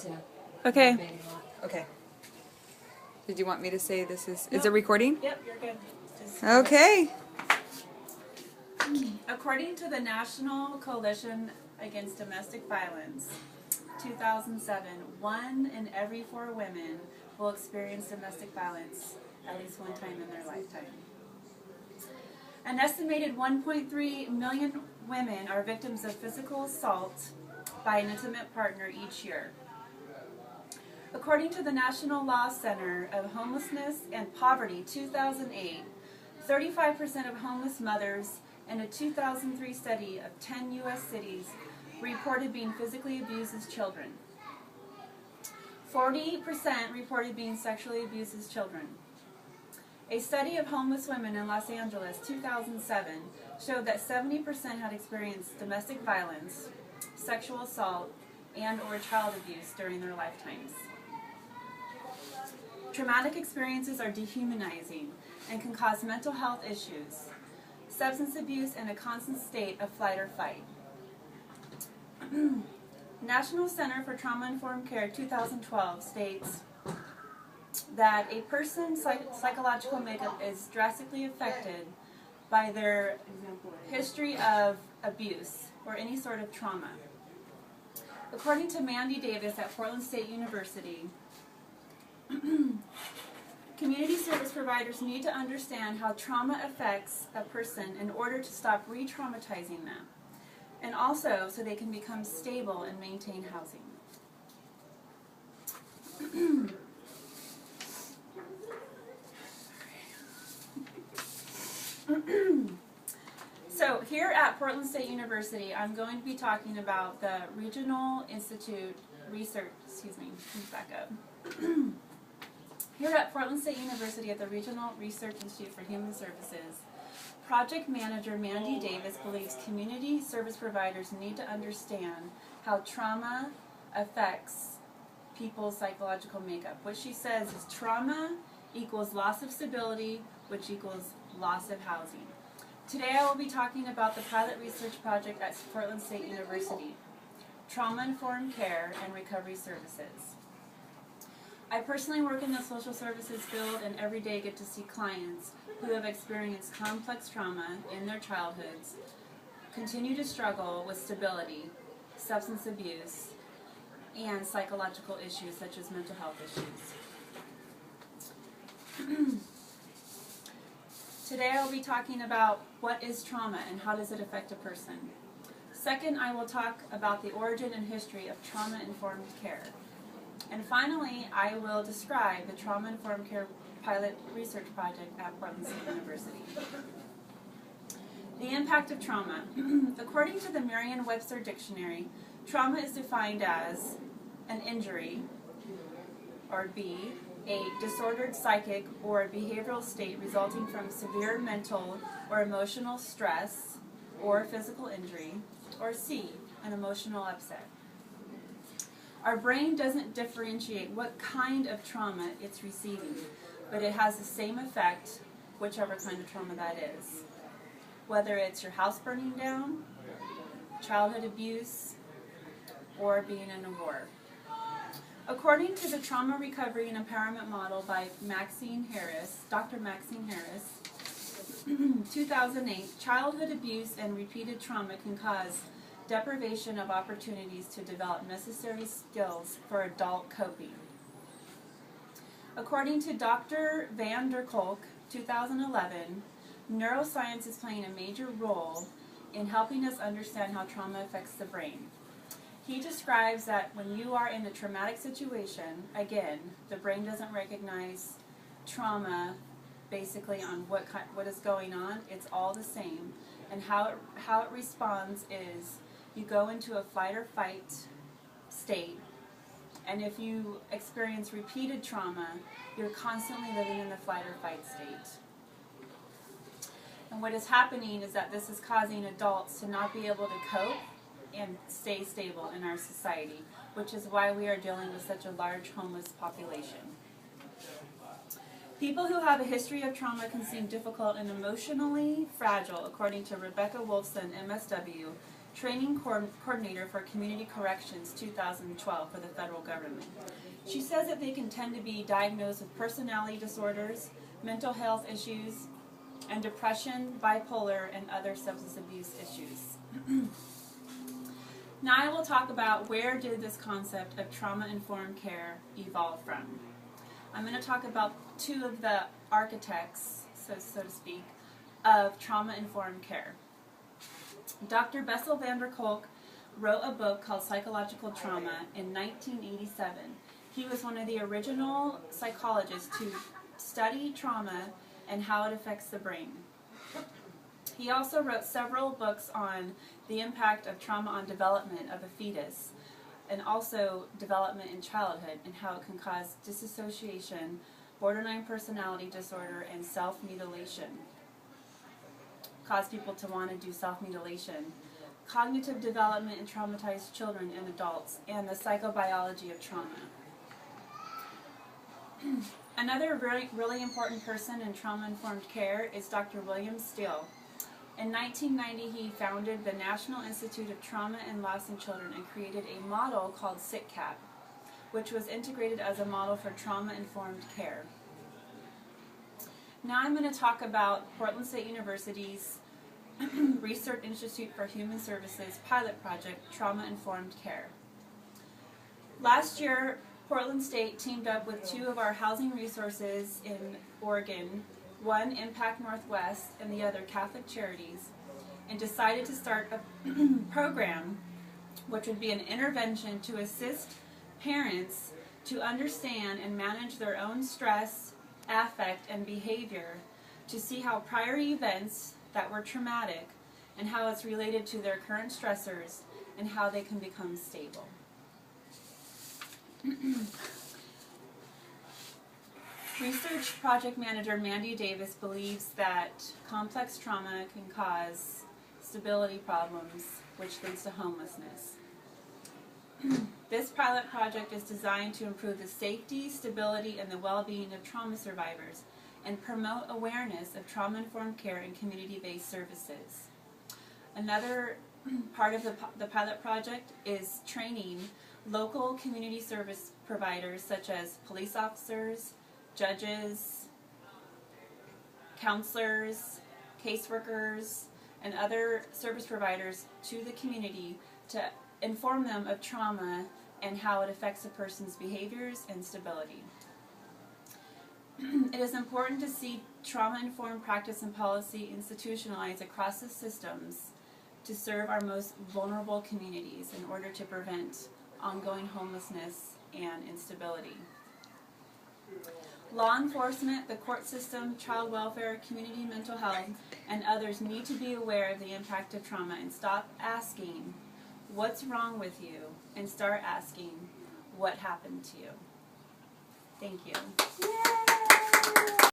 to. Okay. Okay. Did you want me to say this is it recording? Yep, you're good. Okay. According to the National Coalition Against Domestic Violence, 2007, 1 in every 4 women will experience domestic violence at least one time in their lifetime. An estimated 1.3 million women are victims of physical assault by an intimate partner each year. According to the National Law Center of Homelessness and Poverty 2008, 35% of homeless mothers in a 2003 study of 10 U.S. cities reported being physically abused as children. 40% reported being sexually abused as children. A study of homeless women in Los Angeles 2007 showed that 70% had experienced domestic violence, sexual assault, and or child abuse during their lifetimes. Traumatic experiences are dehumanizing and can cause mental health issues, substance abuse, and a constant state of flight or fight. National Center for Trauma-Informed Care 2012 states that a person's psychological makeup is drastically affected by their history of abuse or any sort of trauma. According to Mandy Davis at Portland State University, community service providers need to understand how trauma affects a person in order to stop re-traumatizing them, and also so they can become stable and maintain housing. So here at Portland State University, I'm going to be talking about the Regional Institute Research, let me back up. Here at Portland State University at the Regional Research Institute for Human Services, project manager Mandy Davis believes community service providers need to understand how trauma affects people's psychological makeup. What she says is trauma equals loss of stability, which equals loss of housing. Today I will be talking about the pilot research project at Portland State University, Trauma-Informed Care and Recovery Services. I personally work in the social services field and every day get to see clients who have experienced complex trauma in their childhoods, continue to struggle with stability, substance abuse, and psychological issues such as mental health issues. Today I will be talking about what is trauma and how does it affect a person. Second, I will talk about the origin and history of trauma-informed care. And finally, I will describe the Trauma-Informed Care Pilot Research Project at Portland State University. The impact of trauma. According to the Merriam-Webster Dictionary, trauma is defined as an injury, or B, a disordered psychic or behavioral state resulting from severe mental or emotional stress or physical injury, or C, an emotional upset. Our brain doesn't differentiate what kind of trauma it's receiving, but it has the same effect, whichever kind of trauma that is. Whether it's your house burning down, childhood abuse, or being in a war. According to the Trauma Recovery and Empowerment Model by Dr. Maxine Harris, 2008, childhood abuse and repeated trauma can cause deprivation of opportunities to develop necessary skills for adult coping. According to Dr. Van der Kolk, 2011, neuroscience is playing a major role in helping us understand how trauma affects the brain. He describes that when you are in a traumatic situation, again, the brain doesn't recognize trauma basically on what is going on. It's all the same. And how it responds is you go into a flight or fight state, and if you experience repeated trauma, you're constantly living in the flight or fight state. And what is happening is that this is causing adults to not be able to cope and stay stable in our society, which is why we are dealing with such a large homeless population. People who have a history of trauma can seem difficult and emotionally fragile, according to Rebecca Wolfson, MSW, Training Coordinator for Community Corrections 2012 for the federal government. She says that they can tend to be diagnosed with personality disorders, mental health issues, and depression, bipolar, and other substance abuse issues. Now I will talk about where did this concept of trauma-informed care evolve from. I'm going to talk about two of the architects, so to speak, of trauma-informed care. Dr. Bessel van der Kolk wrote a book called Psychological Trauma in 1987. He was one of the original psychologists to study trauma and how it affects the brain. He also wrote several books on the impact of trauma on development of a fetus, and also development in childhood and how it can cause disassociation, borderline personality disorder, and self-mutilation. Cause people to want to do self-mutilation, cognitive development in traumatized children and adults, and the psychobiology of trauma. Another really important person in trauma-informed care is Dr. William Steele. In 1990, he founded the National Institute of Trauma and Loss in Children and created a model called SITCAP, which was integrated as a model for trauma-informed care. Now I'm going to talk about Portland State University's Research Institute for Human Services pilot project, Trauma-Informed Care. Last year, Portland State teamed up with two of our housing resources in Oregon, one Impact Northwest and the other Catholic Charities, and decided to start a program which would be an intervention to assist parents to understand and manage their own stress, affect, and behavior, to see how prior events that were traumatic and how it's related to their current stressors and how they can become stable. Research project manager Mandy Davis believes that complex trauma can cause stability problems, which leads to homelessness. This pilot project is designed to improve the safety, stability, and the well-being of trauma survivors and promote awareness of trauma-informed care and community-based services. Another part of the pilot project is training local community service providers such as police officers, judges, counselors, caseworkers, and other service providers to the community to inform them of trauma and how it affects a person's behaviors and stability. It is important to see trauma-informed practice and policy institutionalized across the systems to serve our most vulnerable communities in order to prevent ongoing homelessness and instability. Law enforcement, the court system, child welfare, community mental health, and others need to be aware of the impact of trauma and stop asking, "What's wrong with you?" and start asking, "What happened to you?" Thank you. Yay!